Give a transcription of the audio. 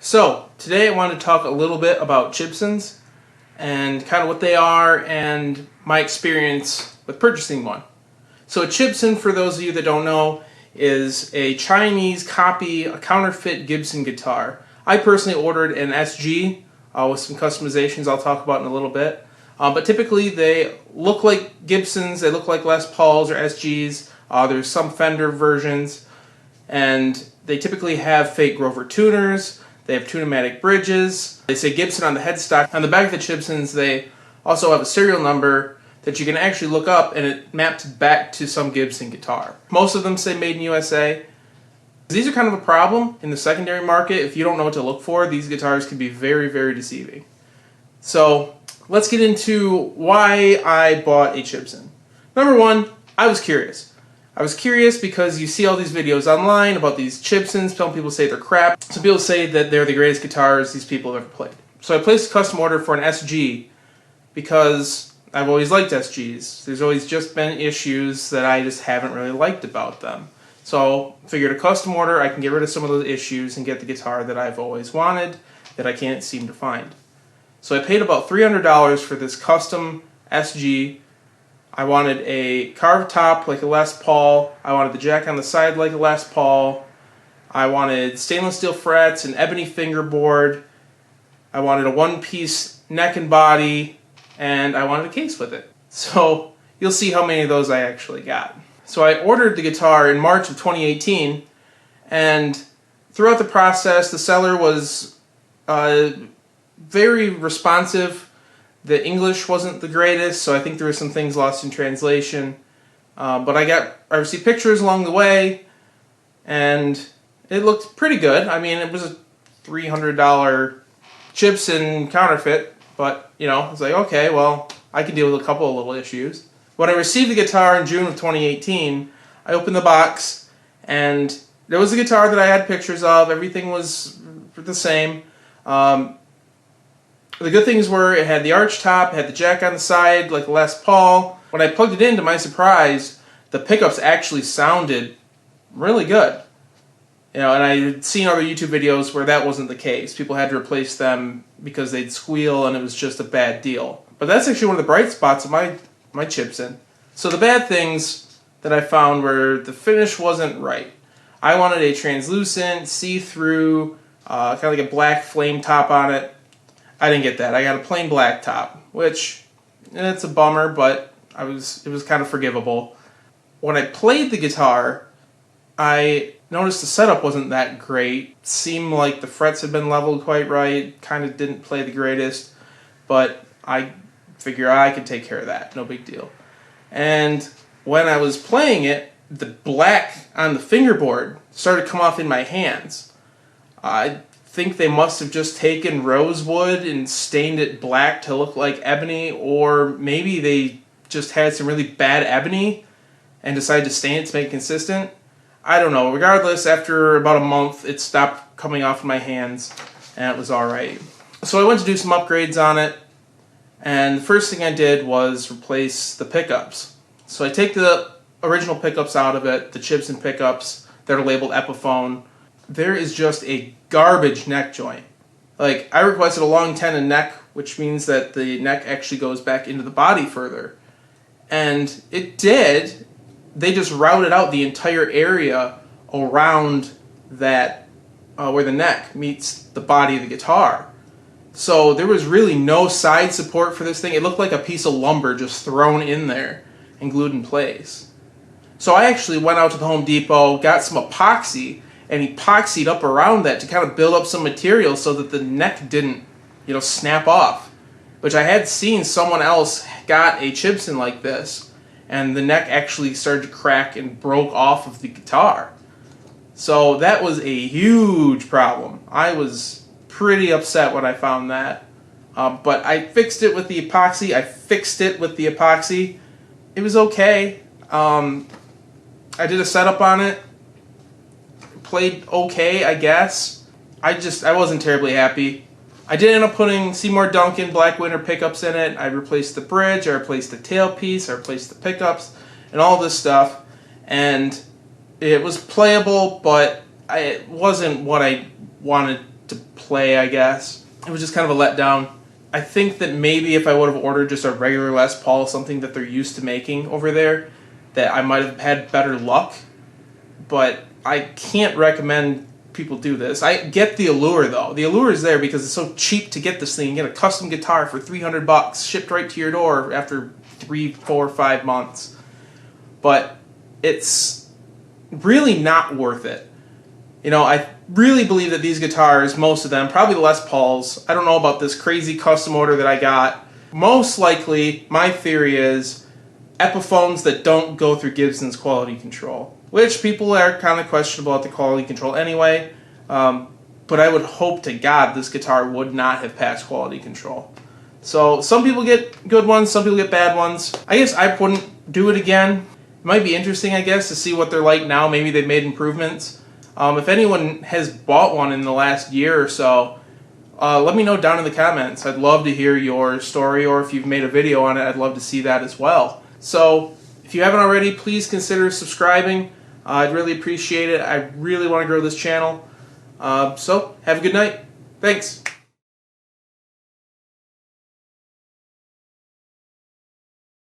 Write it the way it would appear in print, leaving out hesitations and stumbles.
So, today I want to talk a little bit about Gibsons and kind of what they are and my experience with purchasing one. So a Gibson, for those of you that don't know, is a Chinese copy, a counterfeit Gibson guitar. I personally ordered an SG with some customizations I'll talk about in a little bit. But typically they look like Gibsons, they look like Les Pauls or SGs. There's some Fender versions, and they typically have fake Grover tuners. They have tune-o-matic bridges. They say Gibson on the headstock. On the back of the Gibsons, they also have a serial number that you can actually look up, and it maps back to some Gibson guitar. Most of them say made in USA. These are kind of a problem in the secondary market. If you don't know what to look for, these guitars can be very, very deceiving. So let's get into why I bought a Gibson. Number one, I was curious. I was curious because you see all these videos online about these Gibsons. Some people say they're crap. Some people say that they're the greatest guitars these people have ever played. So I placed a custom order for an SG because I've always liked SGs. There's always just been issues that I just haven't really liked about them. So I figured a custom order, I can get rid of some of those issues and get the guitar that I've always wanted that I can't seem to find. So I paid about $300 for this custom SG. I wanted a carved top like a Les Paul. I wanted the jack on the side like a Les Paul. I wanted stainless steel frets, an ebony fingerboard. I wanted a one-piece neck and body, and I wanted a case with it. So you'll see how many of those I actually got. So I ordered the guitar in March of 2018, and throughout the process the seller was very responsive. The English wasn't the greatest, so I think there were some things lost in translation. But I received pictures along the way, and it looked pretty good. I mean, it was a $300 Gibson counterfeit, but you know, I was like, okay, well, I can deal with a couple of little issues. When I received the guitar in June of 2018, I opened the box, and there was a guitar that I had pictures of. Everything was the same. The good things were it had the arch top, it had the jack on the side like a Les Paul. When I plugged it in, to my surprise, the pickups actually sounded really good. You know, and I had seen other YouTube videos where that wasn't the case. People had to replace them because they'd squeal and it was just a bad deal. But that's actually one of the bright spots of my Gibson. So the bad things that I found were the finish wasn't right. I wanted a translucent, see-through, kind of like a black flame top on it. I didn't get that. I got a plain black top, which it's a bummer, but it was kind of forgivable. When I played the guitar, I noticed the setup wasn't that great. It seemed like the frets had been leveled quite right, kind of didn't play the greatest, but I figure I could take care of that, no big deal. And when I was playing it, the black on the fingerboard started to come off in my hands. I think they must have just taken rosewood and stained it black to look like ebony, or maybe they just had some really bad ebony and decided to stain it to make it consistent. I don't know. Regardless, after about a month, it stopped coming off of my hands, and it was alright. So I went to do some upgrades on it, and the first thing I did was replace the pickups. So I take the original pickups out of it, the Gibson pickups that are labeled Epiphone. There is just a garbage neck joint. Like, I requested a long tenon neck, which means that the neck actually goes back into the body further. And it did. They just routed out the entire area around that, where the neck meets the body of the guitar. So there was really no side support for this thing. It looked like a piece of lumber just thrown in there and glued in place. So I actually went out to the Home Depot, got some epoxy, and epoxied up around that to kind of build up some material so that the neck didn't, you know, snap off. Which I had seen someone else got a Gibson like this, and the neck actually started to crack and broke off of the guitar. So that was a huge problem. I was pretty upset when I found that. But I fixed it with the epoxy. It was okay. I did a setup on it. Played okay, I guess. I wasn't terribly happy. I did end up putting Seymour Duncan Black Winter pickups in it. I replaced the bridge, I replaced the tailpiece, I replaced the pickups, and all this stuff. And it was playable, but it wasn't what I wanted to play, I guess. It was just kind of a letdown. I think that maybe if I would have ordered just a regular Les Paul, something that they're used to making over there, that I might have had better luck. But I can't recommend people do this. I get the allure though. The allure is there because it's so cheap to get this thing. You get a custom guitar for $300 shipped right to your door after 3, 4, 5 months. But it's really not worth it. You know, I really believe that these guitars, most of them, probably the Les Pauls, I don't know about this crazy custom order that I got. Most likely, my theory is Epiphones that don't go through Gibson's quality control, which people are kind of questionable at the quality control anyway. But I would hope to God this guitar would not have passed quality control. So some people get good ones, some people get bad ones. I guess I wouldn't do it again. It might be interesting, I guess, to see what they're like now. Maybe they've made improvements. If anyone has bought one in the last year or so, let me know down in the comments. I'd love to hear your story, or if you've made a video on it, I'd love to see that as well. So if you haven't already, please consider subscribing. I'd really appreciate it. I really want to grow this channel. So have a good night. Thanks.